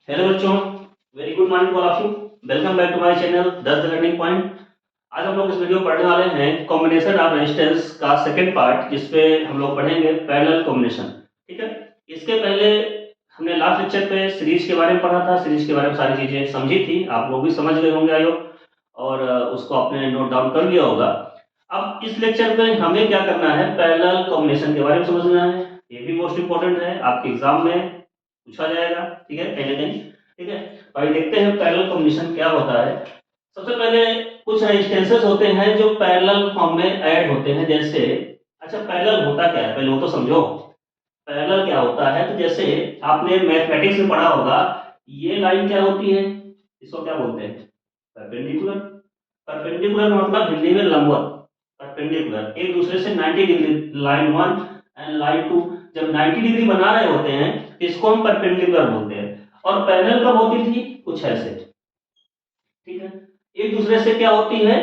Hello बच्चों, very good morning to all of you. Welcome back to my channel 10 the learning point. आज हम लोग इस video पढ़ने वाले हैं कॉम्बिनेशन ऑफ रेजिस्टेंस का सेकंड पार्ट, जिसपे हम लोग पढ़ेंगे पैरेलल कॉम्बिनेशन। ठीक है। इसके पहले हमने लास्ट लेक्चर पे सीरीज के बारे में पढ़ा था, सीरीज के बारे में सारी चीजें समझी थी, आप लोग भी समझ गए होंगे आयो, और उसको आपने नोट डाउन कर लिया होगा। अब इस लेक्चर पे हमें क्या करना है, पैरेलल कॉम्बिनेशन के बारे में समझना है। ये भी मोस्ट इंपॉर्टेंट है, आपके एग्जाम में पूछा जाएगा। ठीक है, कहीं ना कहीं। ठीक है, भाई देखते हैं पैरेलल कॉम्बिनेशन क्या होता है। सबसे पहले कुछ रेजिस्टेंसेस होते हैं जो पैरेलल फॉर्म में ऐड होते हैं। जैसे, अच्छा पैरेलल होता क्या है पहले वो तो समझो। पैरेलल क्या होता है, तो जैसे आपने मैथमेटिक्स में पढ़ा होगा, ये लाइन क्या होती है, इसको क्या बोलते हैं, परपेंडिकुलर। परपेंडिकुलर मतलब हिंदी में लंबवत। परपेंडिकुलर एक दूसरे से 90 degree, line one and line two जब 90 डिग्री बना रहे होते हैं तो इसको हम परपेंडिकुलर बोलते हैं। और पैरेलल कब होती थी, कुछ ऐसे। ठीक है, एक दूसरे से क्या होती है,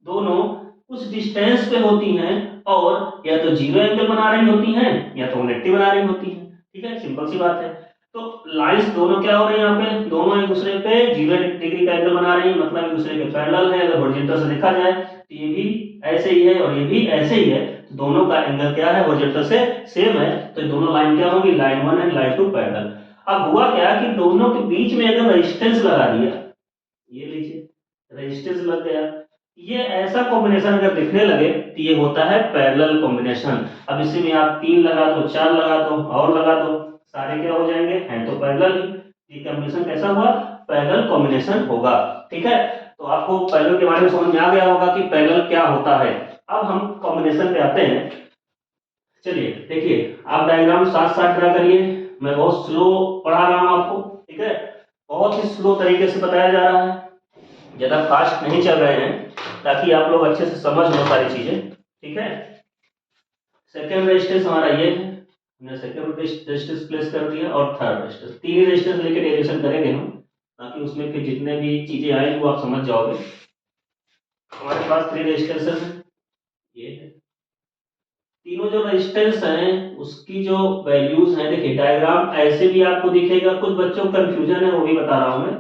दोनों कुछ डिस्टेंस पे होती हैं, और या तो जीरो एंगल बना रही होती हैं या तो 180 बना रही होती हैं। ठीक है, सिंपल सी बात है। तो लाइंस दोनों क्या हो रहे हैं, यहाँ पे दोनों एक दूसरे पे जीरो डिग्री का एंगल बना रही है, मतलब एक दूसरे के पैरेलल है। अगर हॉरिजॉन्टल से देखा जाए तो ये भी ऐसे ही है और ये भी ऐसे ही है, तो दोनों का एंगल क्या है, हॉरिजॉन्टल से सेम है, तो दोनों लाइन क्या होगी, line one and line two parallel. अब हुआ क्या कि दोनों के बीच में अगर रेजिस्टेंस लगा दिया, ये लीजिए रेजिस्टेंस लग गया, ये ऐसा कॉम्बिनेशन अगर दिखने लगे तो ये होता है पैरेलल कॉम्बिनेशन। अब इसी में आप 3 लगा दो, 4 लगा दो और लगा दो, सारे क्या हो जाएंगे, हैं तो पैरेलल ही। ये कॉम्बिनेशन कैसा हुआ, पैरेलल कॉम्बिनेशन होगा। ठीक है, तो आपको पैरेलल के बारे में समझ में आ गया होगा कि पैरेलल क्या होता है। अब हम कॉम्बिनेशन पे आते हैं। चलिए देखिए, आप डायग्राम साथ साथ ड्रा करिए। मैं बहुत स्लो पढ़ा रहा हूँ आपको। ठीक है, बहुत ही स्लो तरीके से बताया जा रहा है, ज्यादा फास्ट नहीं चल रहे हैं, ताकि आप लोग अच्छे से समझ लो सारी चीजें। ठीक है, सेकेंड रेजिस्टेंस हमारा ये है, हमने सेकेंड रेजिस्टेंस प्लेस कर दिया, और थर्ड रेजिस्टेंस, 3 रेजिस्टेंस लेके डेरिवेशन करेंगे हम, ताकि उसमें फिर जितने भी चीजें आएंगी वो आप समझ जाओगे। हमारे पास 3 रेजिस्टेंस है, ये है। तीनों जो रेजिस्टेंस हैं उसकी जो वैल्यूज हैं, देखिए डायग्राम ऐसे भी आपको दिखेगा, कुछ बच्चों को कंफ्यूजन है वो भी बता रहा हूं मैं।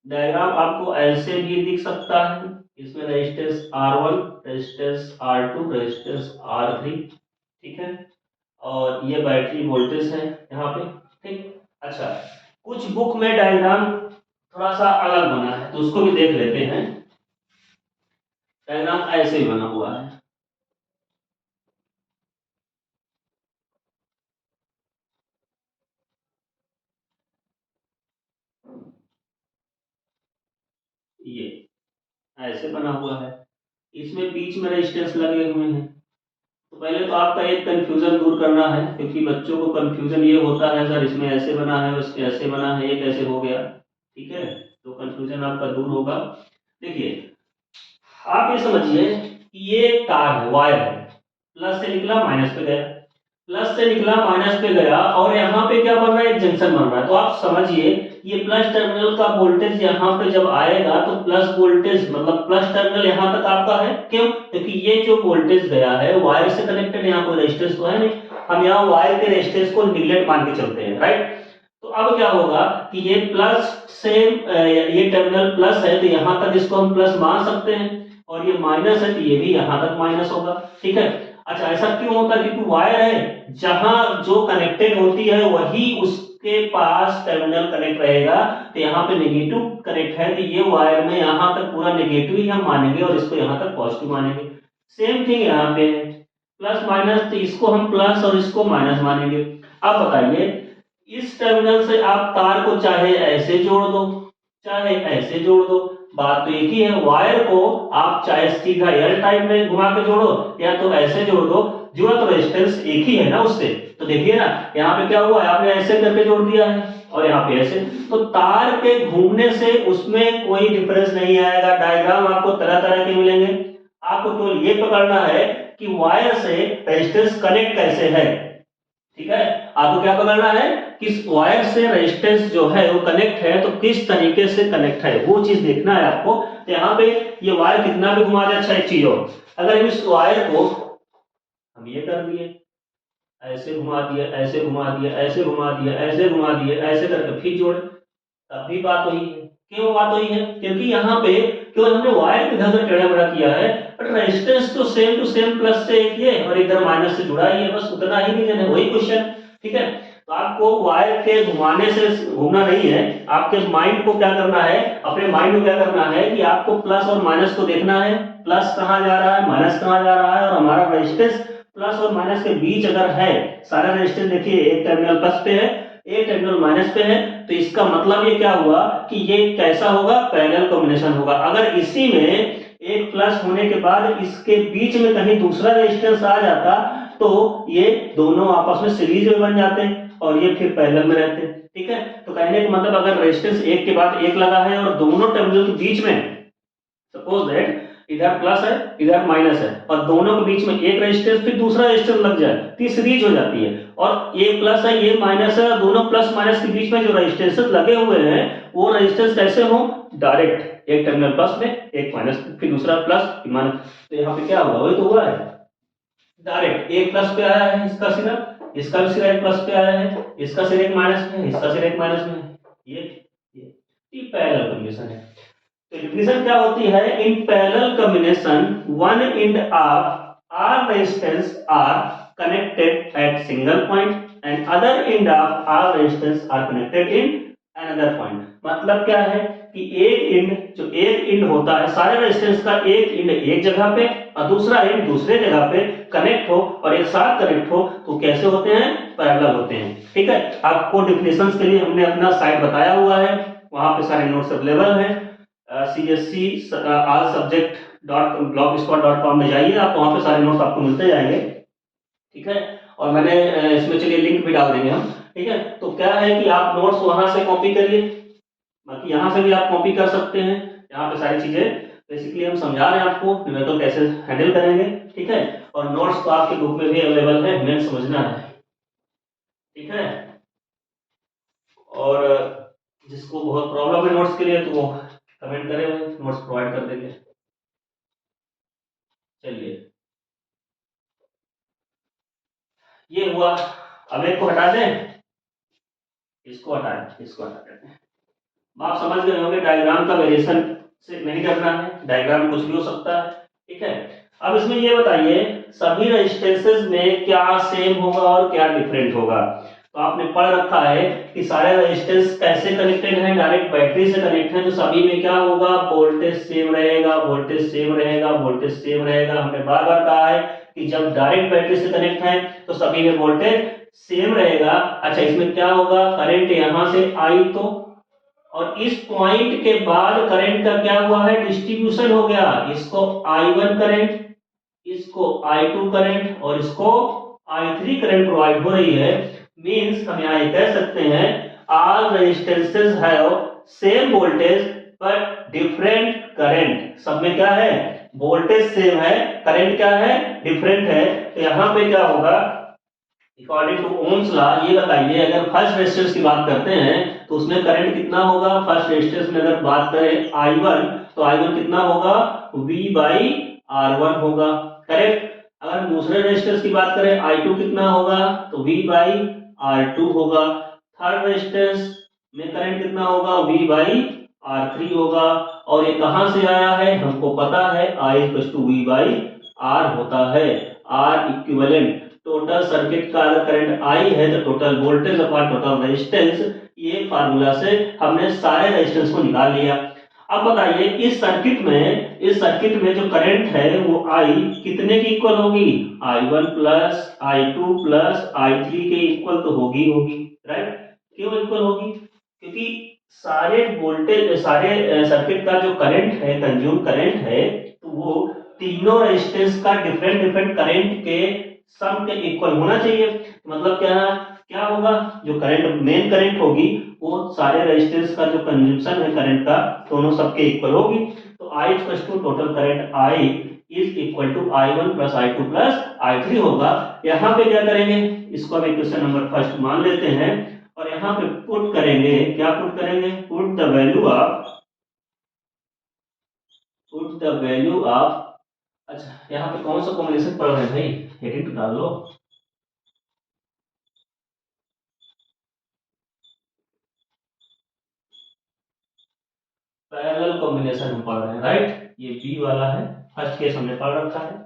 डायग्राम आपको ऐसे भी दिख सकता है, इसमें resistance R1, resistance R2, resistance R3। ठीक है, और ये बैटरी वोल्टेज है यहाँ पे। ठीक, अच्छा कुछ बुक में डायग्राम थोड़ा सा अलग बना है, तो उसको भी देख लेते हैं। डायग्राम ऐसे ही बना हुआ है, ये ऐसे बना हुआ है, इसमें बीच में रेजिस्टेंस लगे हुए हैं। तो पहले तो आपका एक कंफ्यूजन दूर करना है, क्योंकि बच्चों को कंफ्यूजन ये होता है, सर इसमें ऐसे बना है, उसमें ऐसे बना है, ये कैसे हो गया। ठीक है, तो कंफ्यूजन आपका दूर होगा। देखिए, आप ये समझिए कि ये तार है, वायर है, प्लस से निकला माइनस पे गया, प्लस से निकला माइनस पे गया, और यहाँ पे क्या बन रहा है, एक जंक्शन बन रहा है। तो आप समझिए ये प्लस टर्मिनल का वोल्टेज यहाँ पे जब आएगा तो प्लस वोल्टेज मतलब प्लस टर्मिनल यहाँ तक आपका है। क्यों, क्योंकि ये जो वोल्टेज गया है वायर से कनेक्टेड, यहाँ कोई रेजिस्टेंस तो है नहीं, हम यहाँ वायर के रेजिस्टेंस को निगलेक्ट मान के चलते हैं, राइट। तो अब क्या होगा कि ये प्लस से ये टर्मिनल प्लस है, तो यहाँ तक इसको हम प्लस मान सकते हैं, और ये माइनस है तो ये भी यहाँ तक माइनस होगा। ठीक है, अच्छा ऐसा क्यों होता है, क्योंकि वायर है, जहां जो कनेक्टेड होती है वही उसके पास टर्मिनल कनेक्ट रहेगा, तो यहाँ पे नेगेटिव कनेक्ट है, तो ये वायर में यहाँ तक पूरा नेगेटिव ही हम मानेंगे और इसको यहाँ तक पॉजिटिव मानेंगे। सेम थिंग यहाँ पे है, प्लस माइनस, तो इसको हम प्लस और इसको माइनस मानेंगे। अब बताइए, इस टर्मिनल से आप तार को चाहे ऐसे जोड़ दो चाहे ऐसे जोड़ दो, बात तो एक ही है। वायर को आप चाहे सीधा एल टाइप में घुमा के जोड़ो या तो ऐसे जोड़ दो, जुड़ा तो रेजिस्टेंस एक ही है ना उससे। तो देखिए ना, यहाँ पे क्या हुआ है, आपने ऐसे करके जोड़ दिया है और यहाँ पे ऐसे, तो तार के घूमने से उसमें कोई डिफरेंस नहीं आएगा। डायग्राम आपको तरह तरह के मिलेंगे, आपको केवल ये पकड़ना है कि वायर से रेजिस्टेंस कनेक्ट कैसे है। ठीक है, आपको क्या पकड़ना है कि वायर से रेजिस्टेंस जो है वो कनेक्ट है, तो किस तरीके से कनेक्ट है वो चीज देखना है आपको। तो यहाँ पे ये वायर कितना भी घुमा दे, अच्छा एक चीज और, अगर इस वायर को हम ये कर दिए, ऐसे घुमा दिया, ऐसे घुमा दिया, ऐसे घुमा दिया, ऐसे घुमा दिया, ऐसे करके फिर जोड़े, तब भी बात वही है। क्यों बात वही है? क्योंकि यहाँ पे केवल हमने वायर को इधर उधर टेढ़ा मेढ़ा किया है, बट रेजिस्टेंस तो सेम टू सेम प्लस से एक ही है और इधर माइनस से जुड़ा ही है, बस उतना ही रीजन है, वही क्वेश्चन। ठीक है, तो आपको वायर के घुमाने से घूमना नहीं है, आपके माइंड को क्या करना है, अपने माइंड को क्या करना है कि आपको प्लस और माइनस को देखना है, प्लस कहाँ जा रहा है, माइनस कहाँ जा रहा है, और हमारा रेजिस्टेंस प्लस और माइनस के बीच अगर है, सारा रेजिस्टेंस देखिए एक टर्मिनल प्लस पे है, एक टर्मिनल माइनस पे है, तो इसका मतलब ये क्या हुआ कि ये कैसा होगा, पैरेलल कॉम्बिनेशन होगा। अगर इसी में एक प्लस होने के बाद इसके बीच में कहीं दूसरा रेजिस्टेंस आ जाता तो ये दोनों आपस में सीरीज में बन जाते और ये फिर पैरेलल में रहते। ठीक है, तो कहने का मतलब अगर रेजिस्टेंस एक के बाद एक लगा है और दोनों टर्मिनल के बीच में, सपोज दैट इधर प्लस है इधर माइनस है और दोनों के बीच में एक रेजिस्टेंस फिर दूसरा रेजिस्टेंस लग जाए, तो सीरीज हो जाती है। और ये प्लस है ये माइनस है, दोनों प्लस माइनस के बीच में जो रेजिस्टेंसेस लगे हुए हैं वो रेजिस्टेंस कैसे हो, डायरेक्ट, एक टर्मिनल प्लस में एक माइनस फिर दूसरा प्लस फिर माइनस। तो यहाँ पे क्या हुआ, वही तो हुआ है, डायरेक्ट एक प्लस पे आया है इसका सिरा, इसका भी सिरा एक प्लस पे आया है, इसका सिरा एक माइनस में है, इसका सिरा एक माइनस में है, ये पैरेलल कॉम्बिनेशन है। तो डिफिनेशन क्या होती है, in parallel combination one end of R resistance are connected at single point and other end of R resistance are connected in another point. मतलब क्या है कि एक एंड, जो एक एंड होता है सारे रेजिस्टेंस का, एक एंड एक जगह पे और दूसरा एंड दूसरे जगह पे कनेक्ट हो और एक साथ कनेक्ट हो तो कैसे होते हैं, पैरेलल होते हैं। ठीक है, आपको डिफिनेशंस के लिए हमने अपना साइट बताया हुआ है, वहां पे सारे नोट्स अवेलेबल हैं। CSC all subject dot blogspot.com में जाइए, आप वहां पे सारे नोट्स आपको मिलते जाएंगे। ठीक है, और मैंने इसमें चलिए लिंक भी डाल देंगे हम। ठीक है, तो क्या है कि आप नोट्स वहां से कॉपी करिए, बाकी यहाँ से भी आप कॉपी कर सकते हैं। यहाँ पे सारी चीजें बेसिकली हम समझा रहे हैं आपको तो कैसे हैंडल करेंगे। ठीक है, और नोट्स तो आपके बुक में भी अवेलेबल है, मेन समझना है। ठीक है, और जिसको बहुत प्रॉब्लम है नोट्स के लिए तो वो कमेंट करें, नोट्स प्रोवाइड कर देंगे। चलिए, ये हुआ। अब एक को हटा दें, इसको हटाएं, इसको हटा देते हैं। आप समझ गए होंगे डायग्राम का वेरिएशन से नहीं करना है, डायग्राम कुछ भी हो सकता है। ठीक है, अब इसमें ये बताइए सभी रेजिस्टेंसेस में क्या सेम होगा और क्या डिफरेंट होगा। तो आपने पढ़ रखा है कि सारे रेजिस्टेंस कैसे कनेक्टेड हैं, डायरेक्ट बैटरी से कनेक्ट है, तो सभी में क्या होगा, वोल्टेज सेम रहेगा, वोल्टेज सेम रहेगा, वोल्टेज सेम रहेगा। हमने बार बार कहा है कि जब डायरेक्ट बैटरी से कनेक्ट है तो सभी में वोल्टेज सेम रहेगा। अच्छा, इसमें क्या होगा, करंट यहां से आई तो, और इस पॉइंट के बाद करंट का क्या हुआ है, डिस्ट्रीब्यूशन हो गया, इसको I1 करंट, इसको I2 करंट और इसको I3 करंट प्रोवाइड हो रही है। मींस हम यहाँ ये कह सकते हैं all resistances have same voltage but different current. सब में क्या है, वोल्टेज सेम है, करंट क्या है, डिफरेंट है। तो यहाँ पे क्या होगा, अकॉर्डिंग टू ओम्स लॉ, ये बताइए अगर फर्स्ट रेजिस्टेंस की बात करते हैं तो उसमें करंट कितना होगा, फर्स्ट रेजिस्टेंस में अगर बात करें I1 तो I1 कितना होगा, V/R1 होगा, करेक्ट। अगर दूसरे रेजिस्टेंस की बात करें I2 कितना होगा तो V/R2 होगा। थर्ड रेजिस्टेंस में करंट कितना होगा, V/R3 होगा। और ये कहां से आया है, हमको पता है I = V/R होता है। R इक्विवेलेंट, टोटल सर्किट का अगर करंट आई है तो total voltage upon total resistance, ये फार्मूला से हमने सारे रेजिस्टेंस को निकाल लिया। अब बताइए इस सर्किट में जो करंट है वो आई कितने की इक्वल होगी, I1 plus I2 plus I3 के इक्वल तो होगी, राइट। क्यों इक्वल होगी, क्योंकि सारे वोल्टेज, सारे सर्किट का जो करंट है, कंज्यूम करंट है, तो वो तीनों रेजिस्टेंस का डिफरेंट डिफरेंट करंट के सम के इक्वल होना चाहिए। मतलब क्या होगा, जो करंट मेन करंट होगी वो सारे रेजिस्टेंस का जो कंजम्पशन है करंट का, दोनों सबके इक्वल होगी। तो I = total current I is equal to I1 plus I2 plus I3 होगा। यहाँ पे क्या करेंगे, इसको हम इक्वेशन नंबर फर्स्ट मान लेते हैं और यहाँ पे पुट करेंगे, क्या पुट करेंगे, पुट द वैल्यू ऑफ, अच्छा यहाँ पे कौन सा कॉम्बिनेशन पढ़ रहे हैं भाई, हेडिंग तो डाल लो। पैरेलल कॉम्बिनेशन हम पढ़ रहे हैं, राइट। ये बी वाला है, फर्स्ट केस हमने पढ़ रखा है।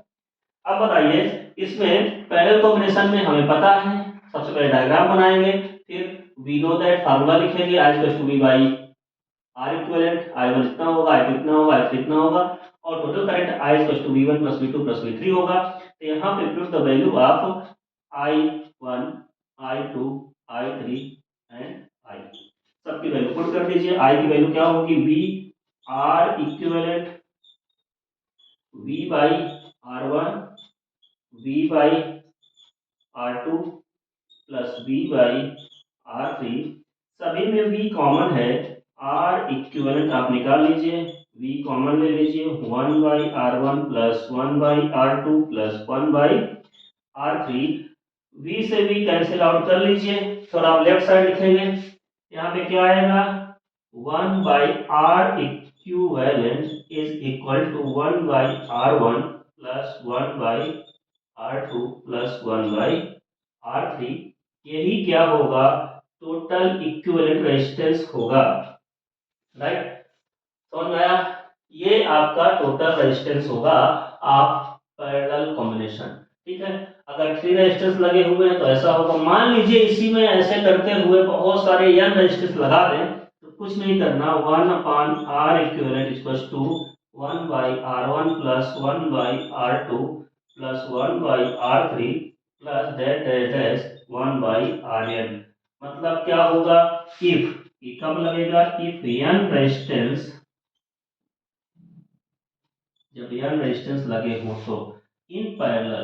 अब बताइए, इसमें पैरेलल कॉम्बिनेशन में हमें पता है, सबसे पहले डायग्राम बनाएंगे, फिर वी नो दैट फार्मूला लिखेंगे, I equal to V by R equivalent, I one इतना होगा, आई टू इतना होगा, आई थ्री इतना होगा, और total current I equal to V one plus V two plus V three होगा। तो यहाँ पे put the value of I one, I two, I three and I, सबकी वैल्यू पुट कर दीजिए। आई की वैल्यू क्या होगी, V R equivalent V by R one, V by R two plus V by R three, सभी में V common है, R equivalent आप निकाल लीजिए, वी कॉमन ले लीजिए, one by R one plus one by R two plus one by R three, V से V cancel out कर लीजिए। थोड़ा आप लेफ्ट साइड लिखेंगे, यहाँ पे क्या आएगा, one by R equivalent is equal to one by R one plus one by R two plus one by R three. यही क्या होगा, टोटल इक्विवेलेंट रेजिस्टेंस होगा, राइट। समझ में आया, ये आपका टोटल रेजिस्टेंस होगा आप पैरेलल कॉम्बिनेशन, ठीक है। अगर थ्री रेजिस्टेंस लगे हुए हैं तो ऐसा होगा, मान लीजिए इसी में ऐसे करते हुए बहुत सारे एन रेजिस्टेंस लगा दें, तो कुछ नहीं करना, one upon R equivalent equals to one by R one plus one by R two plus one by R three plus that one by R n. मतलब क्या होगा, इफ, ये कब लगेगा, इफ एन रेजिस्टेंस, जब एन रेजिस्टेंस लगे हो तो इन पैरेलल,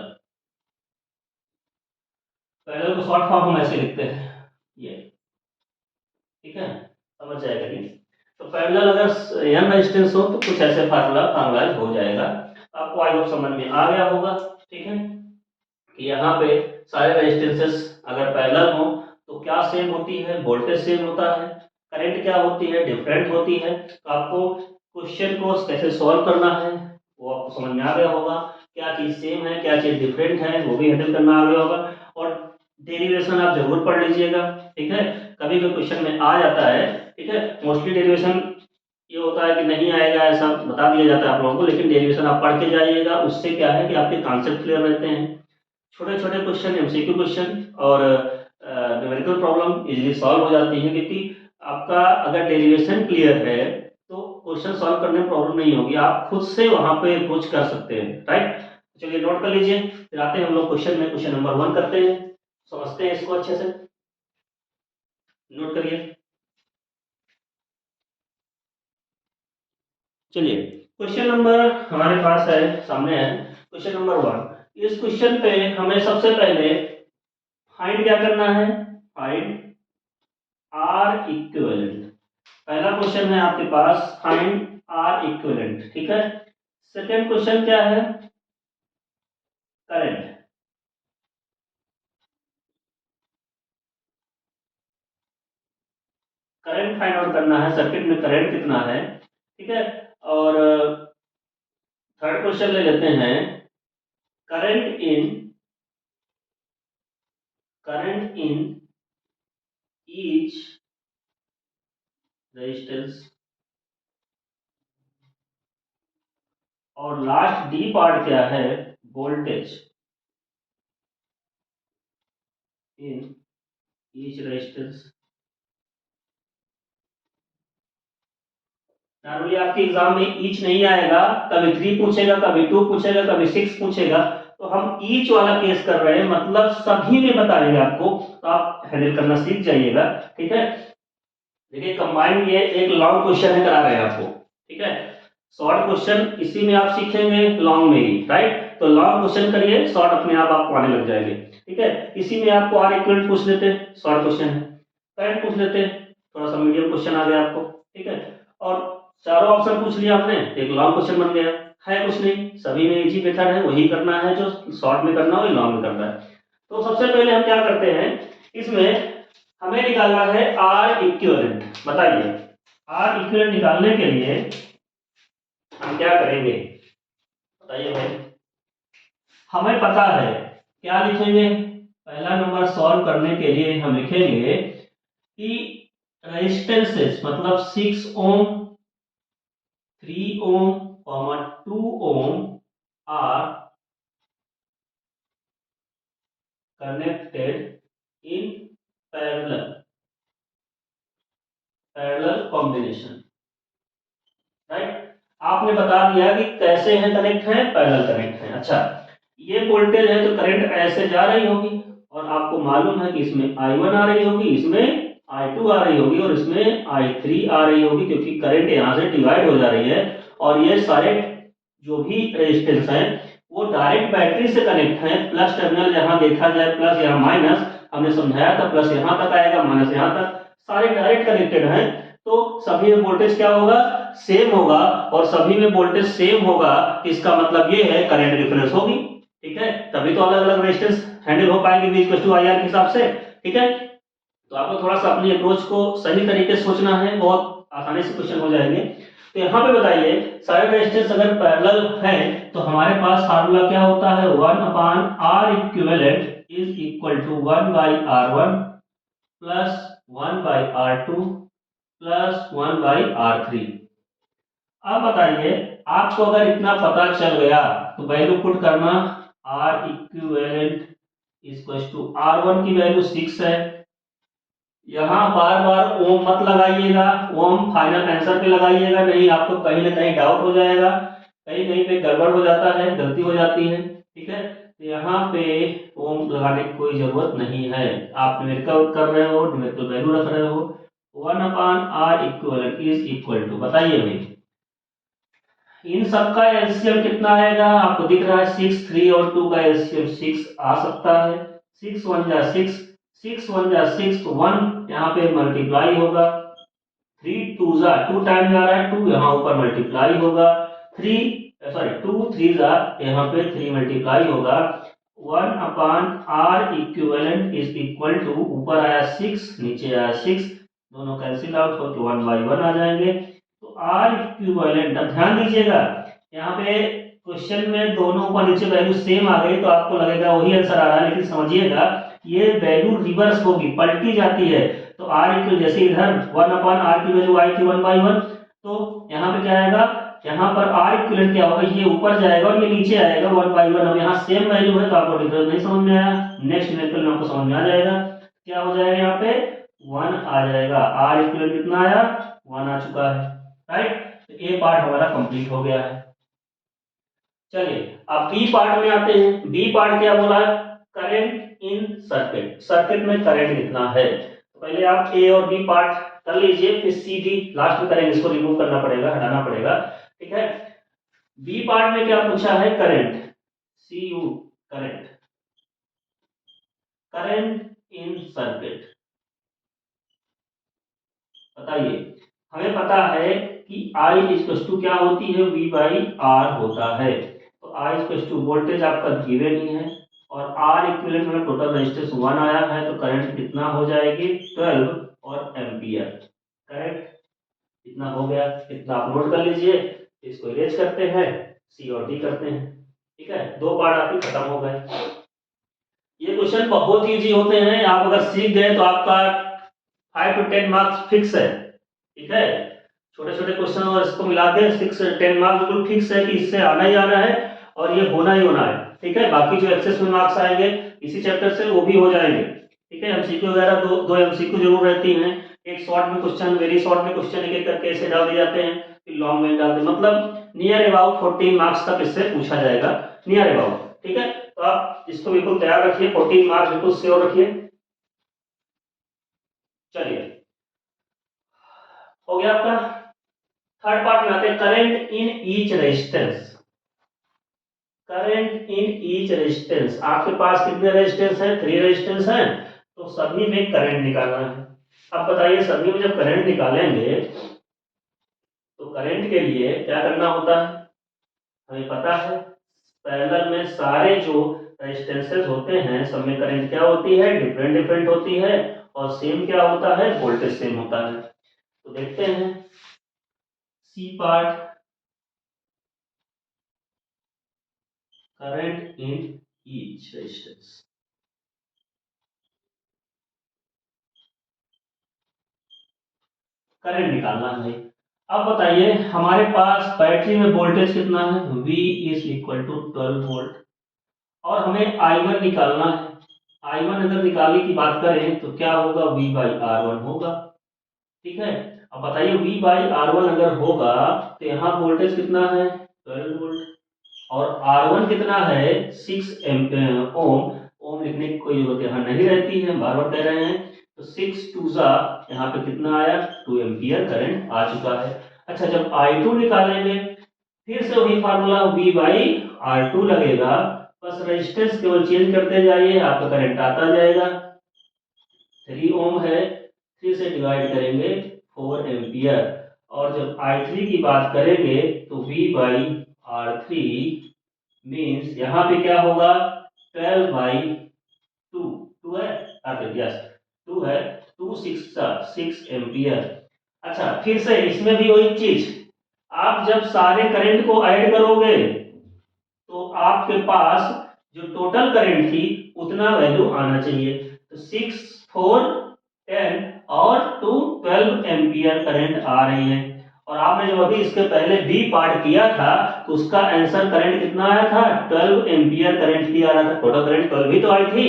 पैरेलल को शॉर्ट फॉर्म हम ऐसे लिखते हैं ये, ठीक है, समझ जाएगा ये। तो पैरेलल अगर एन रेजिस्टेंस हो तो कुछ ऐसे फार्मूलाइज हो जाएगा, आपको आई होप समझ में आ गया होगा, ठीक है। कि यहाँ पे सारे रेजिस्टेंसेस अगर पैरेलल हो तो क्या सेम होती है, वोल्टेज सेम होता है, करंट क्या होती है, डिफरेंट होती है। तो आपको क्वेश्चन को कैसे सॉल्व करना है वो आपको समझ में आ गया होगा, क्या चीज सेम है क्या चीज डिफरेंट है वो भी हैंडल करना आ गया होगा। और डेरिवेशन आप जरूर पढ़ लीजिएगा, ठीक है, कभी भी क्वेश्चन में आ जाता है, ठीक है। मोस्टली डेरिवेशन ये होता है कि नहीं आएगा ऐसा बता दिया जाता है आप लोगों को, लेकिन डेरिवेशन आप पढ़ के जाइएगा, उससे क्या है कि आपके कॉन्सेप्ट क्लियर रहते हैं। छोटे छोटे क्वेश्चन, एमसीक्यू क्वेश्चन और न्यूमेरिकल प्रॉब्लम इजीली सॉल्व हो जाती है, क्योंकि आपका अगर डेरिवेशन क्लियर है तो क्वेश्चन सॉल्व करने में प्रॉब्लम नहीं होगी, आप खुद से वहां पे अप्रोच कर सकते हैं, राइट। चलिए नोट कर लीजिए, फिर आते हैं हम लोग क्वेश्चन में, क्वेश्चन नंबर 1 करते हैं, समझते हैं इसको अच्छे से, नोट करिए। चलिए क्वेश्चन नंबर हमारे पास है, सामने है क्वेश्चन नंबर 1। इस क्वेश्चन पे हमें सबसे पहले फाइंड क्या करना है, फाइंड आर इक्विवेलेंट। पहला क्वेश्चन है आपके पास, फाइंड आर इक्विवेलेंट, ठीक है। सेकंड क्वेश्चन क्या है, करंट। करंट फाइंड आउट करना है, सर्किट में करंट कितना है, ठीक है। और थर्ड क्वेश्चन ले लेते हैं, करंट इन ईच रेजिस्टेंस, और लास्ट डी पार्ट क्या है, वोल्टेज इन ईच रेजिस्टेंस। नॉर्मली आपके एग्जाम में ईच नहीं आएगा, कभी 3 पूछेगा, कभी 2 पूछेगा, कभी 6 पूछेगा, तो हम ईच वाला केस कर रहे हैं, मतलब सभी में बताएंगे आपको, तो आप हैंडल करना सीख जाइएगा, ठीक है। देखिए कंबाइंड ये एक लॉन्ग क्वेश्चन है, करा रहे हैं आपको, ठीक है। शॉर्ट क्वेश्चन इसी में आप सीखेंगे, लॉन्ग में ही, राइट। तो लॉन्ग क्वेश्चन करिए, शॉर्ट अपने आप आपको आने लग जाएंगे, ठीक है। इसी में आपको आर इक्वल पूछ लेते, शॉर्ट क्वेश्चन है, करंट पूछ लेते, थोड़ा सा मीडियम क्वेश्चन आ गया आपको, ठीक है। और चारों ऑप्शन पूछ लिया आपने, एक लॉन्ग क्वेश्चन बन गया, है कुछ नहीं, सभी में इजी मेथड है, वही करना है जो शॉर्ट में करना है वही लॉन्ग में करना है। तो सबसे पहले हम क्या करते हैं, इसमें हमें निकालना है आर इक्विवेलेंट। बताइए आर इक्विवेलेंट निकालने के लिए हम क्या करेंगे, बताइए भाई। हमें पता है, क्या लिखेंगे, पहला नंबर सॉल्व करने के लिए हम लिखेंगे कि रेजिस्टेंसेस मतलब 6 ओम 3 ohm, 2 ohm are connected in parallel combination, right. आपने बता दिया कि कैसे हैं कनेक्ट है, पैरेलल कनेक्ट है। अच्छा, ये वोल्टेज है तो करंट ऐसे जा रही होगी, और आपको मालूम है कि इसमें I1 आ रही होगी, इसमें I2 आ रही होगी, और इसमें I3 आ रही होगी, क्योंकि करंट यहाँ से डिवाइड हो जा रही है। और ये सारे जो भी रेजिस्टेंस हैं वो डायरेक्ट बैटरी से कनेक्ट है। प्लस टर्मिनल यहाँ देखा जाए प्लस, यहाँ माइनस, हमने समझाया था प्लस यहाँ तक आएगा, माइनस यहाँ तक, सारे डायरेक्ट कनेक्टेड हैं। तो सभी में वोल्टेज क्या होगा, सेम होगा, और सभी में वोल्टेज सेम होगा। इसका मतलब ये है करंट डिफरेंस होगी, ठीक है। तभी तो अलग अलग रेजिस्टेंस हैंडल हो पाएंगे V इक्वल टू IR के हिसाब से, ठीक है। तो आपको थोड़ा सा अपनी अप्रोच को सही तरीके से सोचना है, बहुत आसानी से क्वेश्चन हो जाएंगे। तो यहाँ पे बताइए, सारे रेजिस्टेंस अगर पैरेलल है तो हमारे पास फार्मूला क्या होता है, 1/R equivalent is equal to 1/R1 plus 1/R2 plus 1/R3। अब बताइए, आपको अगर इतना पता चल गया तो वैल्यू पुट करना, R equivalent equal to R1 की वैल्यू 6 है। यहाँ बार बार ओम मत लगाइएगा, ओम फाइनल आंसर पे लगाइएगा, नहीं आपको कहीं ना कहीं डाउट हो जाएगा, कहीं कहीं पे गड़बड़ हो जाता है, गलती हो जाती है, ठीक है। तो यहाँ पे ओम लगाने की कोई जरूरत नहीं है, आप न्यूमेरिकल कर रहे हो, न्यूमेरिकल वैल्यू रख रहे हो। 1/R equal is equal to, बताइए भाई इन सबका एलसीएम कितना आएगा, आपको दिख रहा है 6, 3 और 2 का एलसीएम 6 आ सकता है। 6 1 जा 6, 6 1 जा 6, तो 1 यहाँ पे मल्टीप्लाई होगा, 3 2 जा 2 टाइम जा रहा है, 2 यहाँ ऊपर मल्टीप्लाई होगा, 3 सॉरी 2 3 जा यहाँ पे 3 मल्टीप्लाई होगा। 1/R equivalent is equal to, ऊपर आया 6 नीचे आया 6, दोनों कैंसिल आउट होकर 1/1 आ जाएंगे। तो R इक्विवेलेंट, अब ध्यान दीजिएगा यहाँ पे क्वेश्चन में दोनों ऊपर नीचे वैल्यू सेम आ गई तो आपको लगेगा वही आंसर आ रहा है, लेकिन समझिएगा ये वैल्यू रिवर्स होगी, पलटी जाती है। तो R इक्वल, जैसे इधर 1/R की वैल्यू आई थी 1/1, तो यहाँ पे क्या आएगा, यहाँ पर R इक्विवेलेंट क्या होगा, ये ऊपर जाएगा और ये नीचे आएगा 1/1। अब यहाँ सेम वैल्यू है तो आपको डिफरेंस नहीं समझ में आया, नेक्स्ट न्यूमेरिकल में आपको समझ में आ जाएगा। क्या हो जाएगा, यहाँ पे 1 आ जाएगा, R इक्विवेलेंट कितना आया, 1 आ चुका है, राइट। तो ए पार्ट हमारा कंप्लीट हो गया है। चलिए अब बी पार्ट में आते हैं। बी पार्ट क्या बोला है, करंट इन सर्किट, सर्किट में करंट कितना है। तो पहले आप ए और बी पार्ट कर लीजिए, फिर सी डी लास्ट में करेंगे, इसको रिमूव करना पड़ेगा, हटाना पड़ेगा, ठीक है। बी पार्ट में क्या पूछा है, current, C you, current, current in circuit, बताइए। हमें पता है कि I इक्वल टू क्या होती है, V/R होता है। तो I इक्वल टू वोल्टेज आपका गिवन ही है, और R इक्विवेलेंट में टोटल रेजिस्टेंस 1 आया है, तो करंट कितना हो जाएगी, 12 और एम्पियर, करेक्ट। इतना हो गया, इतना आप नोट कर लीजिए, इसको इरेज करते हैं, सी और डी करते हैं, ठीक है। दो पार्ट आपके खत्म हो गए। ये क्वेश्चन बहुत इजी होते हैं, आप अगर सीख गए तो आपका 5 to 10 मार्क्स फिक्स है, ठीक है। छोटे छोटे क्वेश्चन और इसको मिला के 6 10 मार्क्स बिल्कुल फिक्स है कि इससे आना ही आना है, और ये होना ही होना है, ठीक है। बाकी जो एक्सेस में मार्क्स आएंगे इसी चैप्टर से वो भी हो जाएंगे, ठीक है। एमसीक्यू वगैरह दो दो एमसीक्यू जरूर रहती हैं, एक शॉर्ट में क्वेश्चन, वेरी शॉर्ट में क्वेश्चन एक एक करके ऐसे डाल दिए जाते हैं, फिर लॉन्ग में डालते हैं, मतलब नियर अबाउट 14 मार्क्स तक इससे पूछा जाएगा, नियर अबाउट, ठीक है। तो आप इसको बिल्कुल तैयार रखिए, 14 मार्क्स बिल्कुल श्योर रखिए। चलिए हो गया आपका। थर्ड पार्ट में आते हैं, current in each resistance, current in each resistance. आपके पास कितने रेजिस्टेंस हैं, 3 रेजिस्टेंस हैं, तो सभी में करंट निकालना है। अब बताइए, सभी में जब करंट निकालेंगे तो करंट के लिए क्या करना होता है, हमें पता है पैरेलल में सारे जो रेजिस्टेंसेस होते हैं सब में करंट क्या होती है, डिफरेंट डिफरेंट होती है, और सेम क्या होता है, वोल्टेज सेम होता है। तो देखते हैं C part, current in each resistance, current निकालना है। अब बताइए हमारे पास बैटरी में वोल्टेज कितना है, V is equal to 12 volt, और हमें I1 निकालना है। I1 अगर निकालने की बात करें तो क्या होगा, V/R1 होगा। ठीक है, अब बताइए V/R1 अगर होगा तो यहाँ वोल्टेज कितना है, 12 वोल्ट, और R1 कितना है, 6 ओम। ओम लिखने की कोई जरूरत यहाँ नहीं रहती है, बार बार कह रहे हैं। तो 6 2 यहाँ पे कितना आया, 2 एम्पियर करंट आ चुका है। अच्छा, जब I2 निकालेंगे फिर से वही फार्मूला V/R2 लगेगा, बस रेजिस्टेंस केवल चेंज करते जाइए, आपका करंट आता जाएगा। 3 ओम है, 3 से डिवाइड करेंगे 4 एम्पियर, और जब I3 की बात करेंगे तो V/R3 मीन्स यहाँ पे क्या होगा, 12/2। 2 है, यस 2 है, 6 एम्पियर। अच्छा, फिर से इसमें भी वही चीज, आप जब सारे करंट को ऐड करोगे तो आपके पास जो टोटल करंट थी उतना वैल्यू आना चाहिए। तो 6 4 10 और 2 12 एम्पियर करंट आ रही है। और आपने जो अभी इसके पहले बी पार्ट किया था तो उसका आंसर करंट कितना आया था, 12 एम्पियर करंट ही आ रहा था, टोटल करंट 12 ही तो आई थी।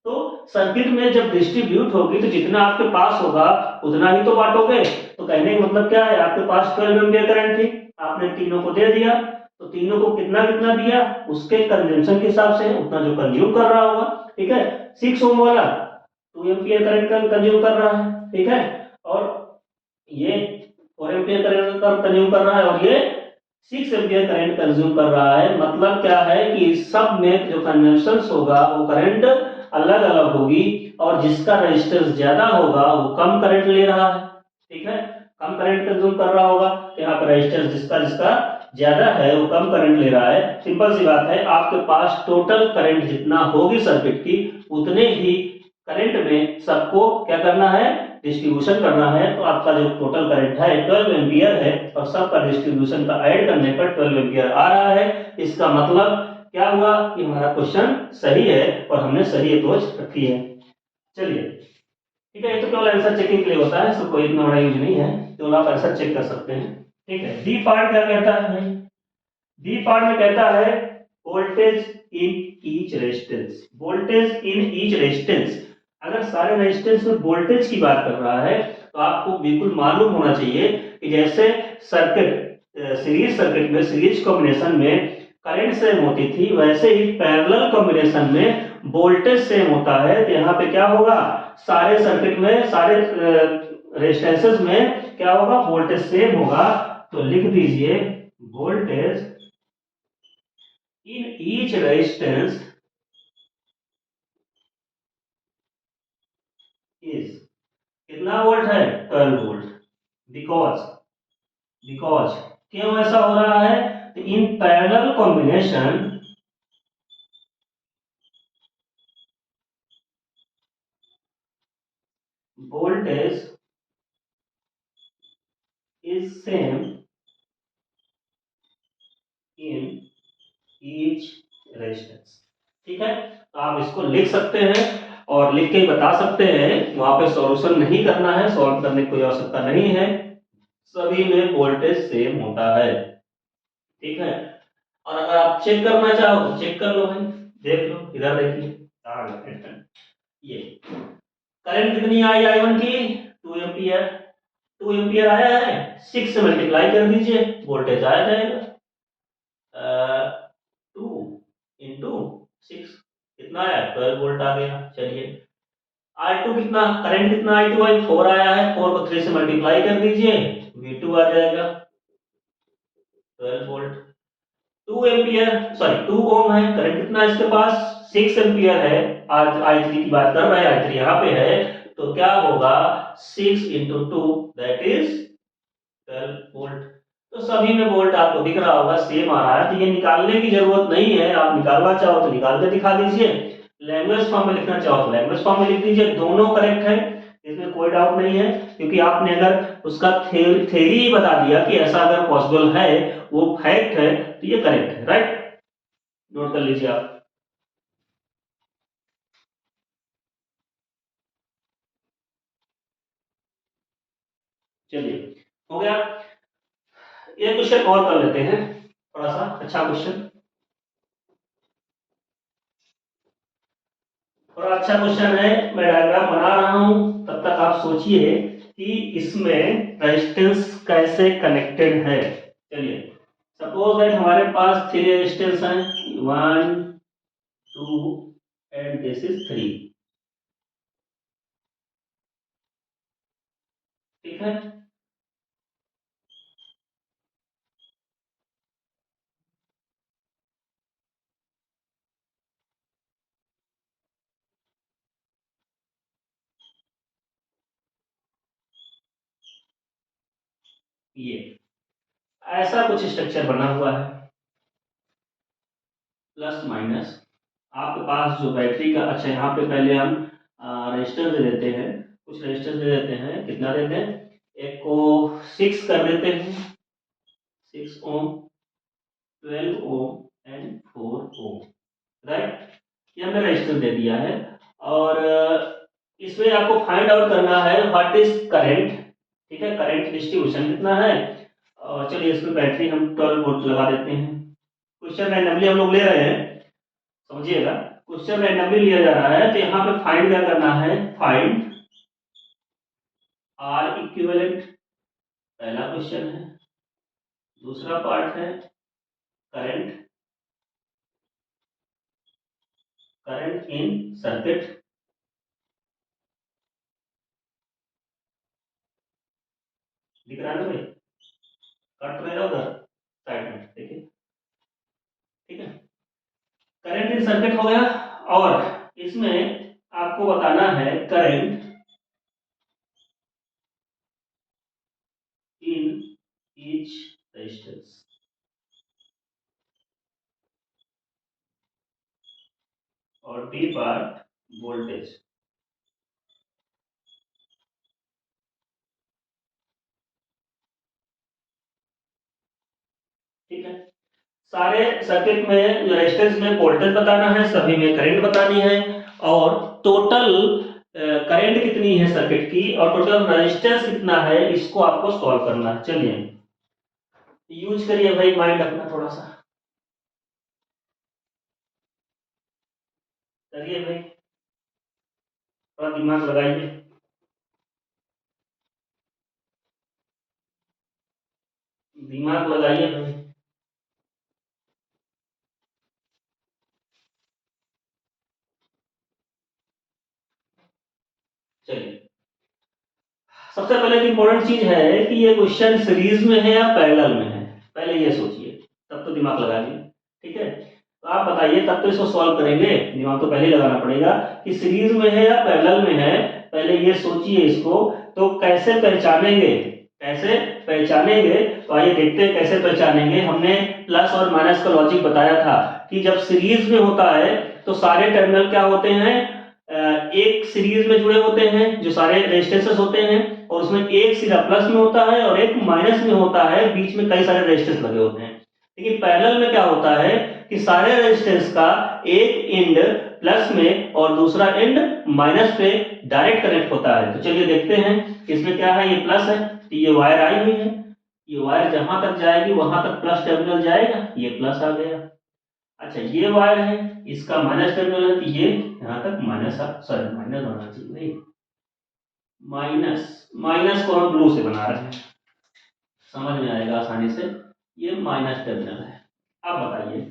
तो सर्किट में जब डिस्ट्रीब्यूट होगी तो जितना आपके पास होगा उतना ही तो बांटोगे। तो कहने का मतलब क्या है, आपके पास 12 एम्पियर करंट थी, आपने तीनों को दे दिया, तो तीनों को कितना कितना दिया, उसके कंजम्पशन के हिसाब से उतना जो कंज्यूम कर रहा होगा। ठीक है, 6 ओम वाला 2 एम्पियर करंट कंज्यूम कर रहा है। ठीक है, और ये 4 एम्पियर करंट कंज्यूम कर रहा है, और ये 6 एम्पियर करंट कंज्यूम कर रहा है। मतलब क्या है कि सब में जो कंजम्पशन होगा वो करंट अलग अलग होगी, और जिसका रेजिस्टेंस ज्यादा होगा वो कम करंट ले रहा है। ठीक है, कम करंट कंज्यूम कर रहा होगा, तो यहाँ पर रेजिस्टेंस जिसका जिसका ज्यादा है वो कम करंट ले रहा है। सिंपल सी बात है, आपके पास टोटल करंट जितना होगी सर्किट की उतने ही करंट में सबको क्या करना है, डिस्ट्रीब्यूशन करना है। तो आपका जो टोटल करंट है 12 एम्पियर है, और सबका डिस्ट्रीब्यूशन का ऐड करने पर 12 एम्पियर आ रहा है। इसका मतलब क्या हुआ कि हमारा क्वेश्चन सही है और हमने सही अप्रोच रखी है। चलिए, ठीक है, ये तो केवल आंसर चेकिंग के लिए होता है, इसको कोई इतना बड़ा यूज नहीं है, केवल आप आंसर चेक कर सकते हैं। ठीक है, डी पार्ट क्या कहता है भाई, डी पार्ट में कहता है वोल्टेज इन ईच रेजिस्टेंस, वोल्टेज इन ईच रेजिस्टेंस। अगर सारे रेजिस्टेंस में वोल्टेज की बात कर रहा है तो आपको बिल्कुल मालूम होना चाहिए कि जैसे सर्किट सीरीज सर्किट में सीरीज कॉम्बिनेशन में करंट सेम होती थी, वैसे ही पैरेलल कॉम्बिनेशन में वोल्टेज सेम होता है। तो यहाँ पे क्या होगा, सारे सर्किट में सारे रेजिस्टेंसेस में क्या होगा, वोल्टेज सेम होगा। तो लिख दीजिए voltage in each resistance is कितना वोल्ट है, 12 वोल्ट। बिकॉज बिकॉज क्यों ऐसा हो रहा है, तो in parallel combination voltage is same in each resistance. ठीक है, तो आप इसको लिख सकते हैं और लिख के बता सकते हैं, वहां पे सॉल्यूशन नहीं करना है, सॉल्व करने की कोई आवश्यकता नहीं है, सभी में वोल्टेज सेम होता है। ठीक है, और अगर आप चेक करना चाहो तो चेक कर लो भाई, देख लो, इधर देखिए, ये करंट कितनी आई I1 की, 2 एम्पियर। 2 एम्पियर आया है, 6 से मल्टीप्लाई कर दीजिए, वोल्टेज आ जाएगा 2 × 6, कितना आया, 12 वोल्ट आ गया। चलिए, R2 कितना, करंट कितना I2 आई 4 आया है, 4 को 3 से मल्टीप्लाई कर दीजिए, V2 आ जाएगा 12 वोल्ट। 2 एम्पियर, सॉरी 2 ओम है, करंट कितना है इसके पास, 6 एम्पियर है। आज I3 की बात कर रहे हैं, I3 यहाँ पे है, तो क्या होगा, 6 × 2 दैट इज 12 वोल्ट। तो सभी में वोल्ट आपको दिख रहा होगा, सेम आ रहा है, तो ये निकालने की जरूरत नहीं है, आप निकालना चाहो तो निकाल के दिखा दीजिए, लैंग्वेज फॉर्म में लिखना चाहो तो लैंग्वेज फॉर्म में लिख दीजिए, दोनों करेक्ट है, इसमें कोई डाउट नहीं है। क्योंकि आपने अगर उसका थ्योरी ही बता दिया कि ऐसा अगर पॉसिबल है, वो फैक्ट है, तो ये करेक्ट है, राइट, नोट कर लीजिए आप। चलिए, हो गया। ये क्वेश्चन और कर लेते हैं, थोड़ा सा अच्छा क्वेश्चन, थोड़ा अच्छा क्वेश्चन है। मैं डायग्राम बना रहा हूं, तब तक आप सोचिए कि इसमें रेजिस्टेंस कैसे कनेक्टेड है। चलिए, सपोज दैट हमारे पास 3 रेजिस्टेंस हैं, 1 2 एंड दिस इज 3। ठीक है, ये ऐसा कुछ स्ट्रक्चर बना हुआ है, प्लस माइनस। आपके पास जो बैटरी का, अच्छा यहाँ पे पहले हम रजिस्टर दे देते हैं, कुछ रजिस्टर दे देते हैं। कितना देते हैं? एक को 6 कर देते हैं, 6 ओम, 12 ओम एंड 4 ओम, राइट। ये हमने रजिस्टर दे दिया है। और इसमें आपको फाइंड आउट करना है व्हाट इज करंट। ठीक है, करंट डिस्ट्रीब्यूशन कितना है। और चलिए इसमें बैटरी हम 12 वोल्ट लगा देते हैं। क्वेश्चन रैंडमली हम लोग ले रहे हैं, समझिएगा। क्वेश्चन रैंडमली लिया जा रहा है, तो यहाँ पे फाइंड क्या करना है? फाइंड आर इक्विवेलेंट, पहला क्वेश्चन है। दूसरा पार्ट है करंट, करंट इन सर्किट। दिख रहा है ना भाई? कट तो मेरा उधर साइड में, देखिए। ठीक है, करंट इन सर्किट हो गया। और इसमें आपको बताना है करंट इन ईच रेजिस्टेंस, और बी पार्ट वोल्टेज। ठीक है, सारे सर्किट में जो रेजिस्टेंस में वोल्टेज बताना है, सभी में करंट बतानी है, और टोटल करंट कितनी है सर्किट की और टोटल रेजिस्टेंस कितना है, इसको आपको सॉल्व करना है। चलिए यूज करिए भाई माइंड अपना, थोड़ा सा करिए भाई, थोड़ा दिमाग लगाइए। दिमाग लगाइए भाई। चलिए, सबसे पहले एक इंपॉर्टेंट चीज है कि ये क्वेश्चन सीरीज में है या पैरेलल में है, पहले ये सोचिए, तब तो दिमाग लगा लीजिए। ठीक है, तो आप बताइए, तब तो इसको सॉल्व करेंगे, दिमाग तो पहले ही लगाना पड़ेगा कि सीरीज में है या पैरेलल में है। पहले ये सोचिए इसको, तो कैसे पहचानेंगे, कैसे पहचानेंगे? तो आइए देखते हैं कैसे पहचानेंगे। हमने प्लस और माइनस का लॉजिक बताया था कि जब सीरीज में होता है तो सारे टर्मिनल क्या होते हैं, एक सीरीज में जुड़े होते हैं, जो सारे रेजिस्टेंसेस होते हैं, और उसमें एक सिरा प्लस में होता है और एक माइनस में होता है, बीच में कई सारे रेजिस्टेंस लगे होते हैं। लेकिन पैरेलल में क्या होता है कि सारे रेजिस्टेंस का एक एंड प्लस में और दूसरा एंड माइनस पे डायरेक्ट कनेक्ट होता है। तो चलिए देखते हैं इसमें क्या है। ये प्लस है, तो ये वायर आई हुई है, ये वायर जहां तक जाएगी वहां तक प्लस टर्मिनल जाएगा, ये प्लस आ गया। अच्छा, ये वायर है, इसका माइनस टर्मिनल है, तो ये यहाँ तक माइनस, सॉरी माइनस होना चाहिए नहीं, माइनस, माइनस को हम ब्लू से बना रहे हैं, समझ में आएगा आसानी से। ये माइनस टर्मिनल है। अब बताइए,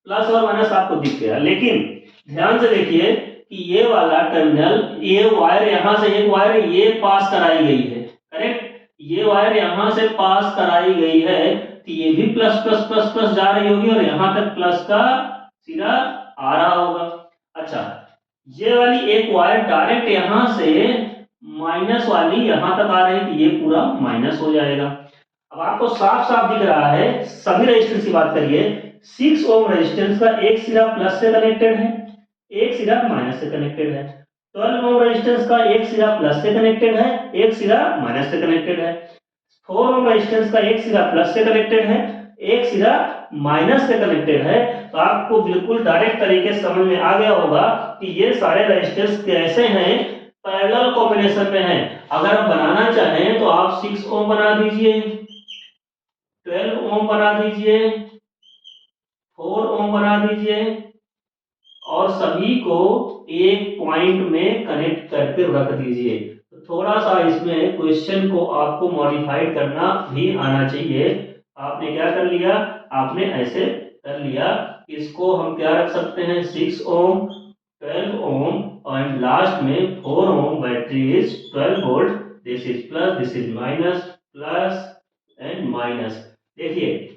प्लस और माइनस आपको दिख गया, लेकिन ध्यान से देखिए कि ये वाला टर्मिनल, ये वायर यहां से, एक वायर ये पास कराई गई है, करेक्ट, ये वायर यहां से पास कराई गई है, तो ये भी प्लस प्लस प्लस प्लस जा रही होगी और यहां तक प्लस का सीधा आ रहा होगा। अच्छा, ये वाली एक वायर डायरेक्ट यहां से माइनस वाली यहां तक आ रही थी, ये पूरा माइनस हो जाएगा। अब आपको साफ साफ दिख रहा है, सभी रेजिस्टेंस की बात करिए, 6 ओम रेजिस्टेंस का एक सिरा प्लस से कनेक्टेड है, एक सिरा माइनस से कनेक्टेड है। 12 ओम रेजिस्टेंस का एक सिरा प्लस से कनेक्टेड है, एक सिरा माइनस से कनेक्टेड है। 4 ओम रेजिस्टेंस का एक सिरा प्लस से कनेक्टेड है, एक सिरा माइनस से कनेक्टेड है। तो आपको बिल्कुल डायरेक्ट तरीके से समझ में आ गया होगा कि ये सारे रेजिस्टेंस कैसे हैं, पैरेलल कॉम्बिनेशन में हैं। अगर आप बनाना चाहें तो आप 6 ओम बना दीजिए, 12 ओम बना दीजिए, 4 ओम बना दीजिए और सभी को एक पॉइंट में कनेक्ट करके रख दीजिए। तो थोड़ा सा इसमें क्वेश्चन को आपको मॉडिफाइड करना भी आना चाहिए। आपने क्या कर लिया, आपने ऐसे कर लिया, इसको हम क्या रख सकते हैं, 6 ओम, 12 ओम और लास्ट में 4 ohm battery is 12 volt, this is plus, this is minus, plus and minus. देखिए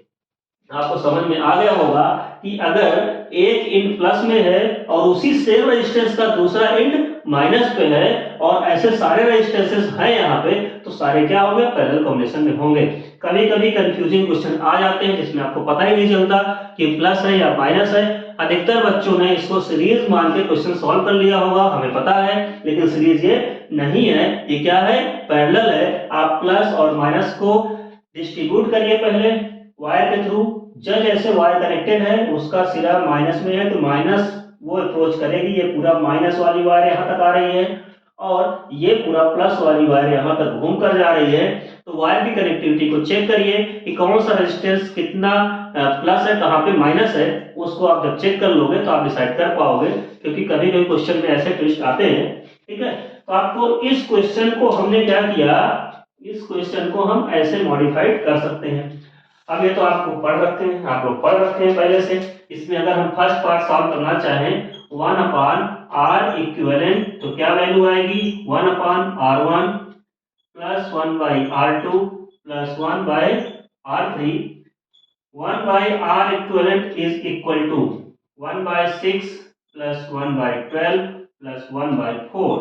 आपको समझ में आ गया होगा कि अगर एक इंड प्लस में है और उसी सेम रेजिस्टेंस का दूसरा इंड माइनस पे है और ऐसे सारे रेजिस्टेंसेस हैं यहाँ पे, तो सारे क्या होंगे, पैरेलल कॉम्बिनेशन में होंगे। कभी कभी कंफ्यूजिंग क्वेश्चन आ जाते हैं जिसमें आपको पता ही नहीं चलता कि प्लस है या माइनस है। अधिकतर बच्चों ने इसको सीरीज मान के क्वेश्चन सॉल्व कर लिया होगा, हमें पता है, लेकिन सीरीज ये नहीं है, ये क्या है, पैरेलल है। आप प्लस और माइनस को डिस्ट्रीब्यूट करिए पहले वायर के थ्रू। जब जैसे वायर कनेक्टेड है उसका सिरा माइनस में है तो माइनस वो अप्रोच करेगी, ये पूरा माइनस वाली वायर यहाँ तक आ रही है और ये पूरा प्लस वाली वायर यहाँ तक घूम कर जा रही है। तो वायर की कनेक्टिविटी को चेक करिए कि कौन सा रेजिस्टेंस कितना प्लस है, कहाँ पे माइनस है, उसको आप जब चेक कर लोगे तो आप डिसाइड कर पाओगे, क्योंकि कभी कभी क्वेश्चन में ऐसे ट्विस्ट आते हैं। ठीक है, तो आपको इस क्वेश्चन को हमने क्या किया, इस क्वेश्चन को हम ऐसे मॉडिफाइड कर सकते हैं। अब ये तो आपको पढ़ रखे हैं, आप लोग पढ़ रखे हैं पहले से। इसमें अगर हम फर्स्ट पार्ट सॉल्व करना चाहें, 1 अपान आर इक्विवेलेंट, तो क्या वैल्यू आएगी, 1 upon R1 plus 1 by R2 plus 1 by R3। 1 by R equivalent is equal to 1 by 6 plus 1 by 12 plus 1 by 4।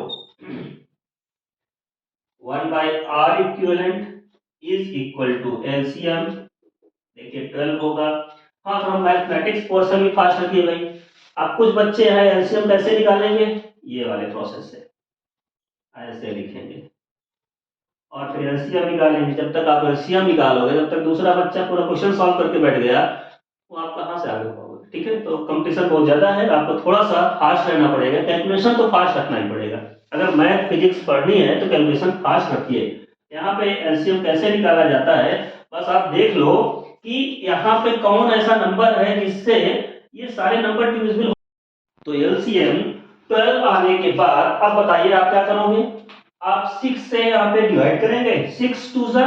1 by R equivalent is equal to LCM, देखिए 12 होगा। हाँ, थोड़ा mathematics portion भी fast रखिए भाई। अब कुछ बच्चे हैं एलसीएम कैसे निकालेंगे, ये वाले प्रोसेस से ऐसे लिखेंगे और फिर एलसीएम निकालेंगे। जब तक आप एलसीएम निकालोगे, जब तक दूसरा बच्चा पूरा क्वेश्चन सॉल्व करके बैठ गया, तो आप कहाँ से आगे पाओगे। ठीक है, तो कंपटीशन बहुत ज्यादा है, आपको थोड़ा सा फास्ट रहना पड़ेगा, कैलकुलेशन तो फास्ट रखना ही पड़ेगा। अगर मैथ फिजिक्स पढ़नी है तो कैलकुलेशन फास्ट रखिए। यहाँ पे एलसीएम कैसे निकाला जाता है, बस आप देख लो कि यहाँ पे कौन ऐसा नंबर है जिससे ये सारे नंबर डिविजिबल हो। तो एलसीएम 12 आने के बाद अब बताइए आप क्या करोगे, आप 6 से यहाँ पे डिवाइड करेंगे, 6 टू जा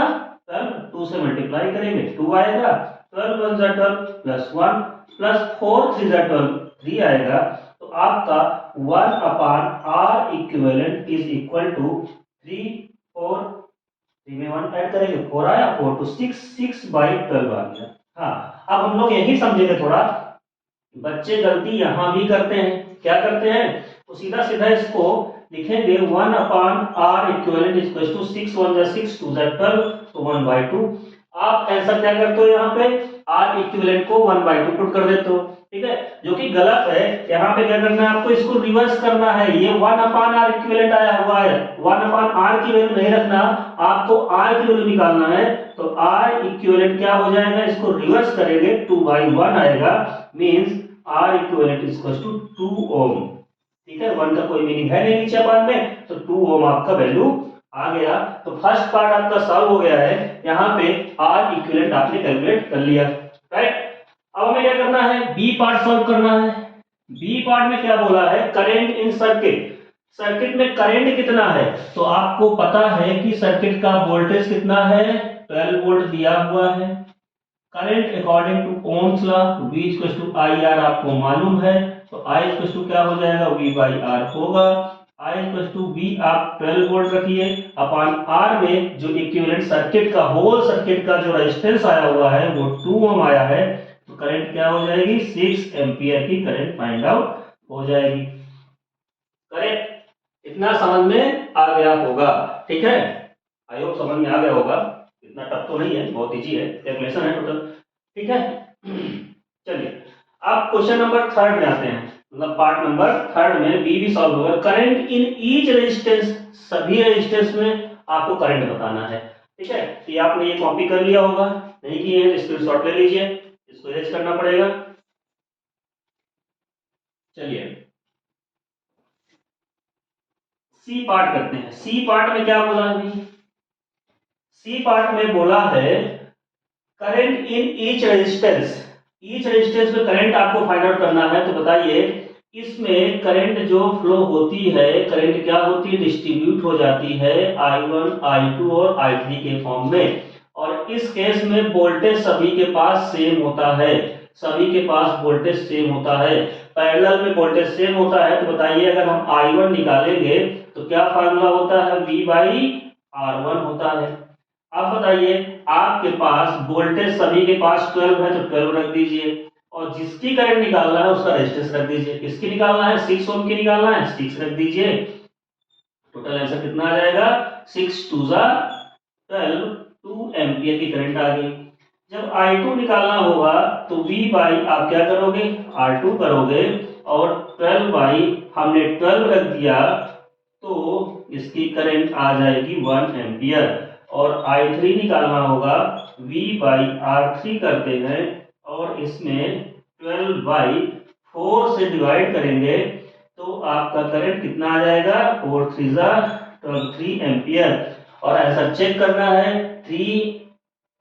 12, 2 से मल्टीप्लाई करेंगे 2 आएगा, 12 1 जा 12 प्लस 1 प्लस 4 3 जा 12 3 आएगा। तो आपका 1 upon R equivalent is equal to 3 4, 3 में 1 ऐड करेंगे 4 आया, 4 टू 6, 6 बाई 12 आ गया। हाँ, अब हम लोग यही समझेंगे थोड़ा, बच्चे गलती यहां भी करते हैं, क्या करते हैं, तो सीधा सीधा इसको लिखेंगे 1 upon R equivalent is equal to 6 1 जा 6 2 जा 12, तो 1/2। आप आंसर क्या करते हो, यहाँ पे आर इक्विवेलेंट को 1/2 पुट कर देते हो। ठीक है, जो कि गलत है। यहाँ पे क्या करना है आपको, इसको रिवर्स करना है। ये 1 अपान आर इक्विवेलेंट आया हुआ है, 1 अपान आर की वैल्यू नहीं रखना, आपको आर की वैल्यू निकालना है। तो आर इक्विवेलेंट क्या हो जाएगा, इसको रिवर्स करेंगे 2/1 आएगा, means R equivalent is equal to 2 ohm. ठीक है, 1 का कोई मीनिंग है नहीं नीचे पार्ट में, तो 2 ओम आपका वैल्यू आ गया। तो फर्स्ट पार्ट आपका सॉल्व हो गया है, यहाँ पे आर इक्विवेलेंट आपने कैलकुलेट कर लिया, राइट। अब हमें क्या करना है, बी पार्ट सॉल्व करना है। बी पार्ट में क्या बोला है, करंट इन सर्किट, सर्किट में करंट कितना है, तो आपको पता है कि सर्किट का वोल्टेज कितना है, 12 वोल्ट दिया हुआ है। Current according to ohm's law V equal to I R आपको मालूम है, तो I इक्वल टू क्या हो जाएगा, V बाई आर होगा। I इक्वल टू V आप 12 वोल्ट रखिए अपॉन R में जो इक्विवेलेंट सर्किट का, होल सर्किट का जो रेजिस्टेंस आया हुआ है वो 2 ओम आया है, तो करंट क्या हो जाएगी, 6 एम्पियर की करंट फाइंड आउट हो जाएगी। करेक्ट, इतना समझ में आ गया होगा। ठीक है, आई होप समझ में आ गया होगा, इतना टफ तो नहीं है, बहुत इजी है, कैलकुलेशन है टोटल। ठीक है, चलिए अब क्वेश्चन नंबर 3 में आते हैं, मतलब पार्ट नंबर 3 में बी भी सॉल्व होगा। करंट इन ईच रेजिस्टेंस, सभी रेजिस्टेंस में आपको करंट बताना है। ठीक है, तो ये आपने ये कॉपी कर लिया होगा, नहीं किए हैं स्क्रीनशॉट ले लीजिए, इसको इरेज करना पड़ेगा। चलिए सी पार्ट करते हैं। सी पार्ट में क्या बोला है, सी पार्ट में बोला है करंट इन ईच रेजिस्टेंस में करंट आपको फाइंड आउट करना है। तो बताइए इसमें करंट जो फ्लो होती है, करंट क्या होती है, डिस्ट्रीब्यूट हो जाती है I1 I2 और I3 के फॉर्म में। और इस केस में वोल्टेज सभी के पास सेम होता है, सभी के पास वोल्टेज सेम होता है, पैरेलल में वोल्टेज सेम होता है। तो बताइए अगर हम I1 निकालेंगे तो क्या फार्मूला होता है, V/R1 होता है। अब बताइए आपके पास वोल्टेज सभी के पास 12 है तो 12 रख दीजिए, और जिसकी करंट निकालना है उसका रेजिस्टेंस रख दीजिए। किसकी निकालना है, 6 ओम की निकालना है, 6 रख दीजिए। टोटल आंसर कितना आ जाएगा, 6 2 जा 12, 2 एम्पियर की करंट आ गई। जब I2 निकालना होगा तो V बाई आप क्या करोगे, R2 करोगे, और 12 बाई हमने 12 रख दिया तो इसकी करंट आ जाएगी 1 एम्पियर। और I3 निकालना होगा, V बाई R3 करते हैं और इसमें 12 बाई 4 से डिवाइड करेंगे तो आपका करंट कितना आ जाएगा, 4 3 जा 3 एम्पियर। और आंसर चेक करना है, 3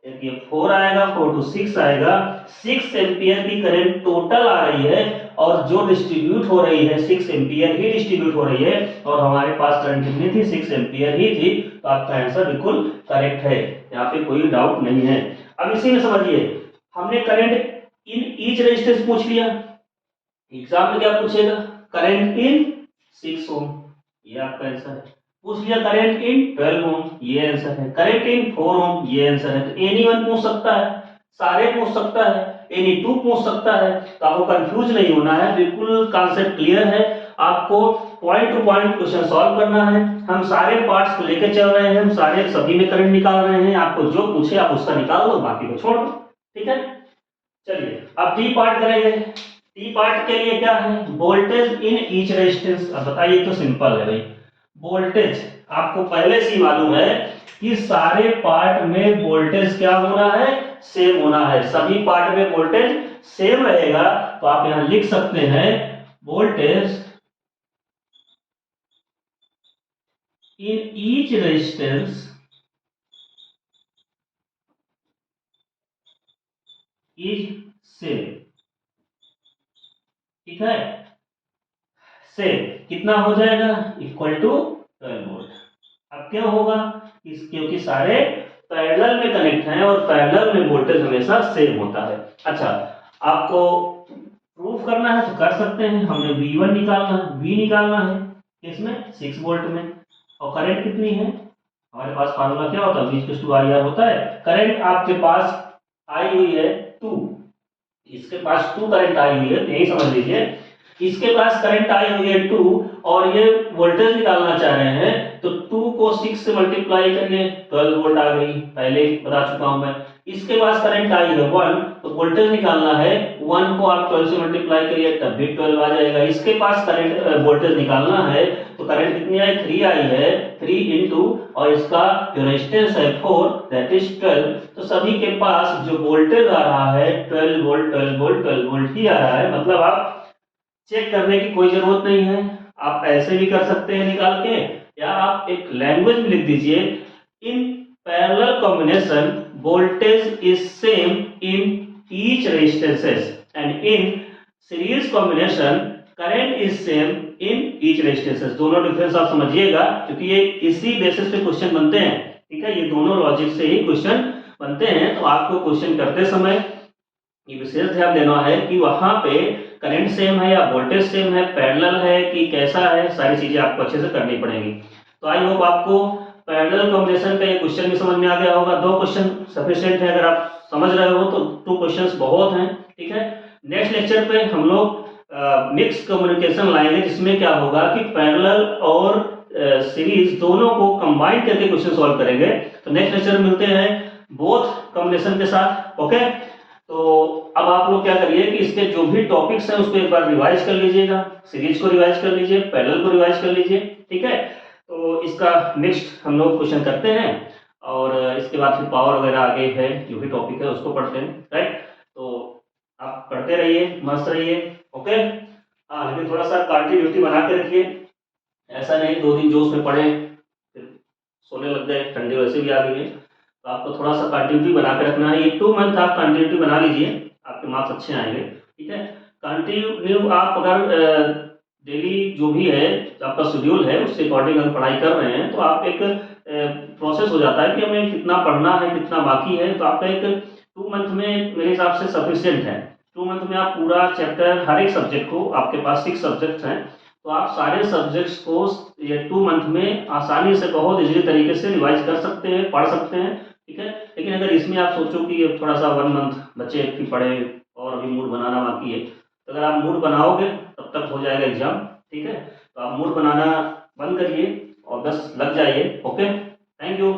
ये 4 आएगा, 4 to 6 आएगा, 6 एम्पियर की करंट टोटल आ रही है, और जो डिस्ट्रीब्यूट हो रही है 6 एम्पियर ही डिस्ट्रीब्यूट हो रही है, और हमारे पास करंट कितनी थी, 6 एम्पियर ही थी। तो आपका आंसर बिल्कुल करेक्ट है, यहाँ पे कोई डाउट नहीं है। अब इसी में समझिए, हमने करंट इन ईच रेजिस्टेंस पूछ लिया, एग्जाम में क्या पूछेगा, करंट इन 6 ओम, ये आपका आंसर है। पूछ लिया करंट इन 12 ओम, ये आंसर है। करंट इन 4 ओम, ये आंसर है। तो एनी वन पूछ सकता है, सारे पूछ सकता है, एनी टू पूछ सकता है। तो आपको कंफ्यूज नहीं होना है, बिल्कुल कॉन्सेप्ट क्लियर है। आपको point two point question solve करना है। हम सारे पार्ट्स को लेकर चल रहे हैं, हम सारे सभी में करंट निकाल रहे हैं। आपको जो पूछे आप उसका निकाल दो, बाकी को छोड़ दो, ठीक है। चलिए अब डी पार्ट करेंगे। डी पार्ट के लिए क्या है, वोल्टेज इन ईच रेजिस्टेंस। अब बताइए, तो सिंपल है भाई, वोल्टेज आपको पहले से ही मालूम है कि सारे पार्ट में वोल्टेज क्या होना है, सेम होना है। सभी पार्ट में वोल्टेज सेम रहेगा। तो आप यहां लिख सकते हैं voltage in each resistance is same, ठीक है। सेम कितना हो जाएगा, इक्वल टू 12 वोल्ट। अब क्या होगा, क्योंकि सारे पैरेलल में कनेक्ट हैं और पैरेलल में वोल्टेज हमेशा सेम होता है। अच्छा, आपको प्रूफ करना है तो कर सकते हैं। हमें V1 निकालना है, V निकालना है इसमें 6 वोल्ट में, और करंट कितनी है, हमारे पास फार्मूला क्या होता है, V/IR होता है। करंट आपके पास आई हुई है 2, इसके पास 2 करंट आई हुई है, यही समझ लीजिए। इसके पास करंट आई हुई है 2, और ये वोल्टेज निकालना चाह रहे हैं, तो 2 को 6 से मल्टीप्लाई करिए, 12 वोल्ट आ गई, पहले बता चुका हूं मैं। इसके पास करंट आई है 1, तो वोल्टेज निकालना है, 1 को आप 12 से मल्टीप्लाई करिए तब भी 12 आ जाएगा। इसके पास करंट वोल्टेज निकालना है, तो करंट कितनी आई, 3 आई है, 3 इंटू, और इसका जो रेजिस्टेंस है 4, दैट इज 12। तो सभी के पास जो वोल्टेज आ रहा है 12 वोल्ट 12 वोल्ट 12 वोल्ट ही आ रहा है। मतलब आप चेक करने की कोई जरूरत नहीं है, आप ऐसे भी कर सकते हैं निकाल के, या आप एक लैंग्वेज में लिख दीजिए, इन parallel combination voltage is same in each resistances, and in series combination current is same in each resistances. दोनों डिफरेंस आप समझिएगा, क्योंकि ये इसी बेसिस पे क्वेश्चन बनते हैं, ठीक है। ये दोनों लॉजिक से ही क्वेश्चन बनते हैं। तो आपको क्वेश्चन करते समय ये विशेष ध्यान देना है कि वहां पे करंट सेम है या वोल्टेज सेम है, पैरेलल है कि कैसा है, सारी चीजें आपको अच्छे से करनी पड़ेंगी। तो आई होप आपको पैरेलल कॉम्बिनेशन का ये क्वेश्चन भी समझ में आ गया होगा। 2 क्वेश्चन सफिशिएंट है, अगर आप समझ रहे हो तो 2 क्वेश्चंस बहुत हैं, ठीक है। नेक्स्ट लेक्चर पे हम लोग मिक्स कम्युनिकेशन लाएंगे, जिसमें क्या होगा कि पैरेलल और सीरीज दोनों को कंबाइन करके क्वेश्चन सॉल्व करेंगे। तो नेक्स्ट लेक्चर में मिलते हैं बोथ कॉम्बिनेशन के साथ, ओके। तो अब आप लोग क्या करिए कि इसके जो भी टॉपिक्स हैं उसको एक बार रिवाइज कर लीजिएगा, सीरीज को रिवाइज कर लीजिए, पैरेलल को रिवाइज कर लीजिए, ठीक है। तो इसका नेक्स्ट हम लोग क्वेश्चन करते हैं, और इसके बाद फिर पावर वगैरह आगे है, जो भी टॉपिक है उसको पढ़ते हैं, राइट। तो आप पढ़ते रहिए, मस्त रहिए, ओके। हाँ, लेकिन थोड़ा सा कंटिन्यूटी बना के रखिए, ऐसा नहीं 2 दिन जोश में पढ़े फिर सोने लग गए, ठंडी वैसे भी आ गई है। तो आपको थोड़ा सा कंटिन्यूटी बना के रखना है। ये 2 मंथ आप कंटिन्यूटी बना लीजिए, आपके मार्क्स अच्छे आएंगे। ठीक है, कंटिन्यू आप अगर डेली जो भी है आपका शेड्यूल है उसके अकॉर्डिंग अगर पढ़ाई कर रहे हैं तो आप एक प्रोसेस हो जाता है कि हमें कितना पढ़ना है कितना बाकी है। तो आपका एक 2 मंथ में मेरे हिसाब से सफिशियंट है। 2 मंथ में आप पूरा चैप्टर हर एक सब्जेक्ट को, आपके पास 6 सब्जेक्ट्स हैं, तो आप सारे सब्जेक्ट्स को ये 2 मंथ में आसानी से बहुत इजीली तरीके से रिवाइज कर सकते हैं, पढ़ सकते हैं। ठीक है, लेकिन अगर इसमें आप सोचो कि ये थोड़ा सा 1 मंथ बचे फिर पढ़े और अभी मूड बनाना बाकी है, तो अगर आप मूड बनाओगे तब तक हो जाएगा एग्जाम। ठीक है, तो आप मूड बनाना बंद करिए और बस लग जाइए। Okay, thank you.